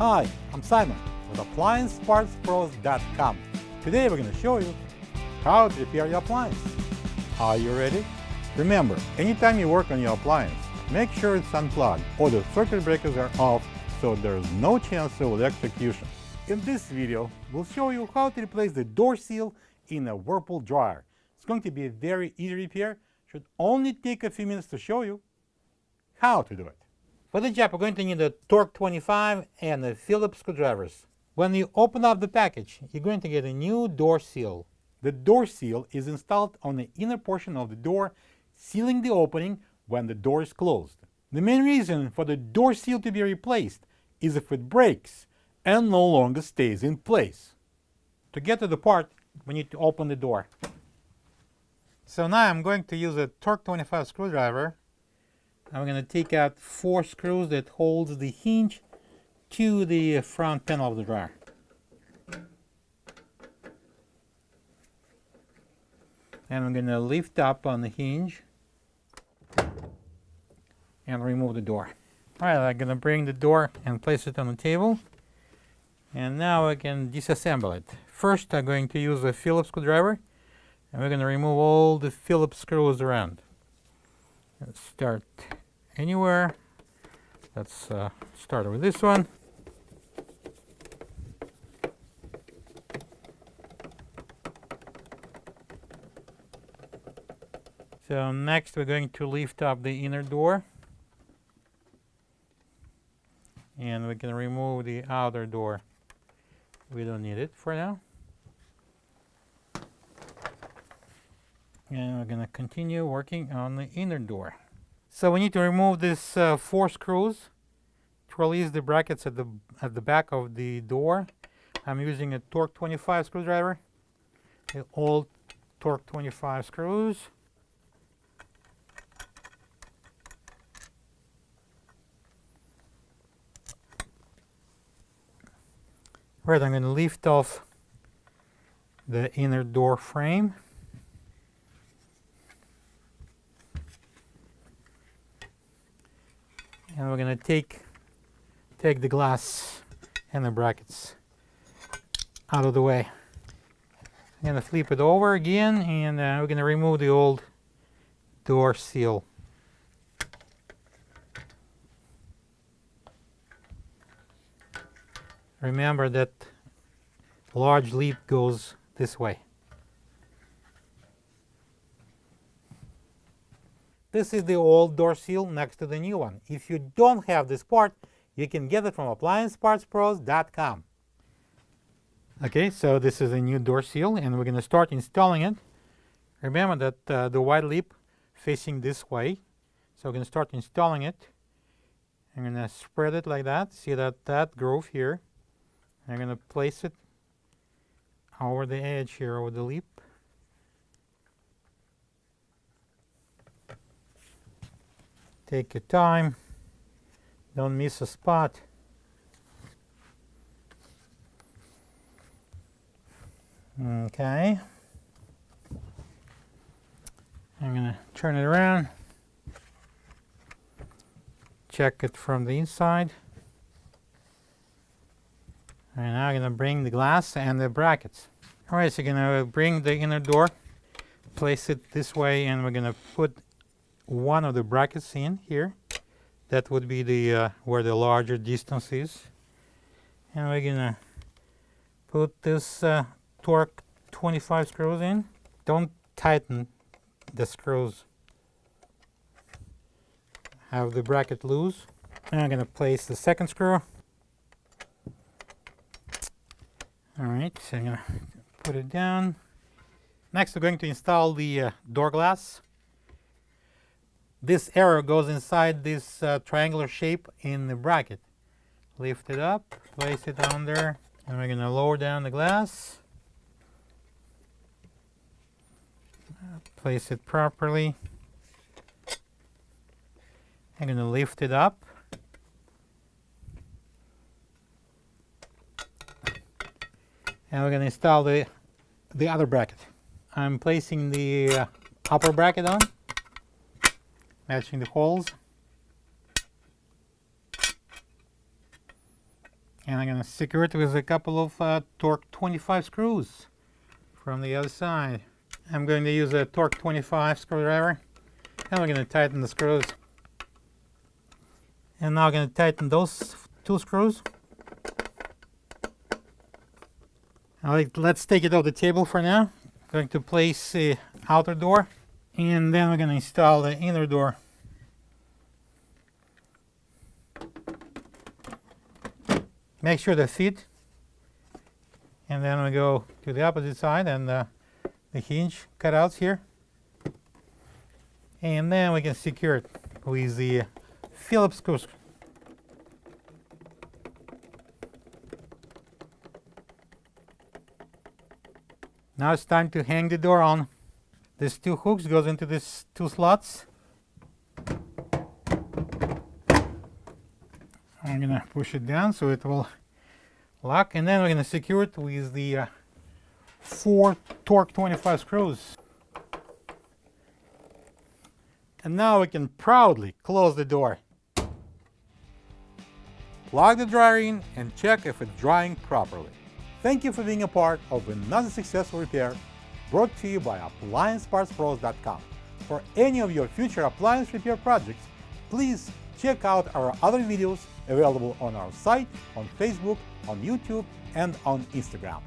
Hi, I'm Simon with AppliancePartsPros.com. Today we're going to show you how to repair your appliance. Are you ready? Remember, anytime you work on your appliance, make sure it's unplugged or the circuit breakers are off so there's no chance of electrocution. In this video, we'll show you how to replace the door seal in a Whirlpool dryer. It's going to be a very easy repair. Should only take a few minutes to show you how to do it. For the job, we're going to need a Torx 25 and a Phillips screwdrivers. When you open up the package, you're going to get a new door seal. The door seal is installed on the inner portion of the door, sealing the opening when the door is closed. The main reason for the door seal to be replaced is if it breaks and no longer stays in place. To get to the part, we need to open the door. So now I'm going to use a Torx 25 screwdriver. I'm going to take out 4 screws that holds the hinge to the front panel of the dryer. And I'm going to lift up on the hinge and remove the door. Alright, I'm going to bring the door and place it on the table. And now I can disassemble it. First, I'm going to use a Phillips screwdriver, and we're going to remove all the Phillips screws around. Let's start anywhere. Let's start with this one. So next we're going to lift up the inner door. And we can remove the outer door. We don't need it for now. And we're going to continue working on the inner door. So we need to remove these 4 screws to release the brackets at the back of the door. I'm using a Torx 25 screwdriver, the old Torx 25 screws. Right, I'm going to lift off the inner door frame. And we're going to take the glass and the brackets out of the way. I'm going to flip it over again, and we're going to remove the old door seal. Remember that large lip goes this way. This is the old door seal next to the new one. If you don't have this part, you can get it from AppliancePartsPros.com. Okay, so this is a new door seal, and we're going to start installing it. Remember that the white lip facing this way. So we're going to start installing it. I'm going to spread it like that. See that groove here. I'm going to place it over the edge here, over the lip. Take your time, don't miss a spot. Okay. I'm going to turn it around. Check it from the inside. And now I'm going to bring the glass and the brackets. Alright, so you're going to bring the inner door, place it this way, and we're going to put one of the brackets in here. That would be the where the larger distance is. And we're going to put this Torx 25 screws in. Don't tighten the screws. Have the bracket loose. And I'm going to place the second screw. Alright, so I'm going to put it down. Next we're going to install the door glass. This arrow goes inside this triangular shape in the bracket. Lift it up, place it on there, and we're going to lower down the glass. Place it properly. I'm going to lift it up. And we're going to install the other bracket. I'm placing the upper bracket on, matching the holes. And I'm going to secure it with a couple of Torx 25 screws from the other side. I'm going to use a Torx 25 screwdriver, and we're going to tighten the screws. And now I'm going to tighten those 2 screws. Let's take it off the table for now. I'm going to place the outer door, and then we're going to install the inner door. Make sure they fit, and then we go to the opposite side and the hinge cutouts here, and then we can secure it with the Phillips screws. Now it's time to hang the door on. These 2 hooks goes into these 2 slots. I'm gonna push it down so it will lock, and then we're gonna secure it with the 4 Torx 25 screws. And now we can proudly close the door. Plug the dryer in and check if it's drying properly. Thank you for being a part of another successful repair brought to you by AppliancePartsPros.com. For any of your future appliance repair projects, please check out our other videos available on our site, on Facebook, on YouTube, and on Instagram.